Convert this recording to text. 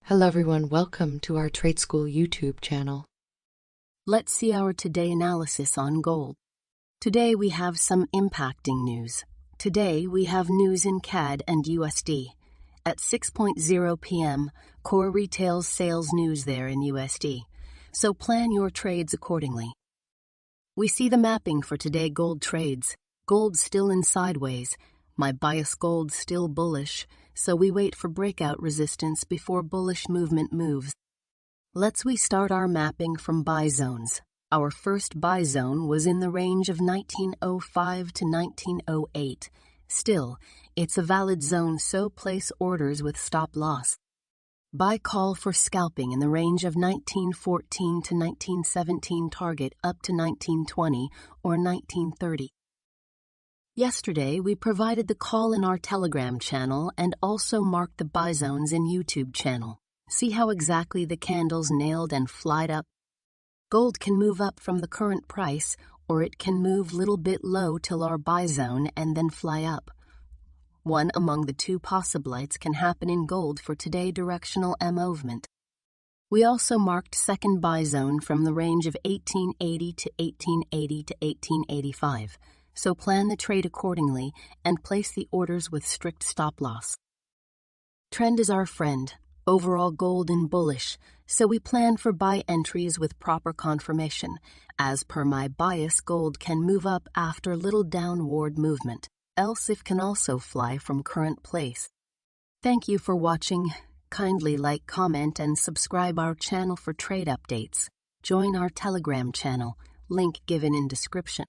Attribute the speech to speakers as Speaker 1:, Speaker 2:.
Speaker 1: Hello everyone, welcome to our Tradeschool YouTube channel.
Speaker 2: Let's see our today analysis on gold. Today we have some impacting news. Today we have news in CAD and USD. At 6:00 p.m., core retail sales news there in USD. So plan your trades accordingly. We see the mapping for today gold trades. Gold still in sideways. My bias gold still bullish, so we wait for breakout resistance before bullish movement moves. We start our mapping from buy zones. Our first buy zone was in the range of 1905 to 1908. Still, it's a valid zone, so place orders with stop loss. Buy call for scalping in the range of 1914 to 1917, target up to 1920 or 1930. Yesterday, we provided the call in our Telegram channel and also marked the buy zones in YouTube channel. See how exactly the candles nailed and flied up? Gold can move up from the current price, or it can move little bit low till our buy zone and then fly up. One among the two possibilities can happen in gold for today directional movement. We also marked second buy zone from the range of 1880 to 1880 to 1885. So plan the trade accordingly and place the orders with strict stop loss. Trend is our friend. Overall gold in bullish, so we plan for buy entries with proper confirmation. As per my bias, gold can move up after little downward movement, else it can also fly from current place. Thank you for watching. Kindly like, comment, and subscribe our channel for trade updates. Join our Telegram channel, link given in description.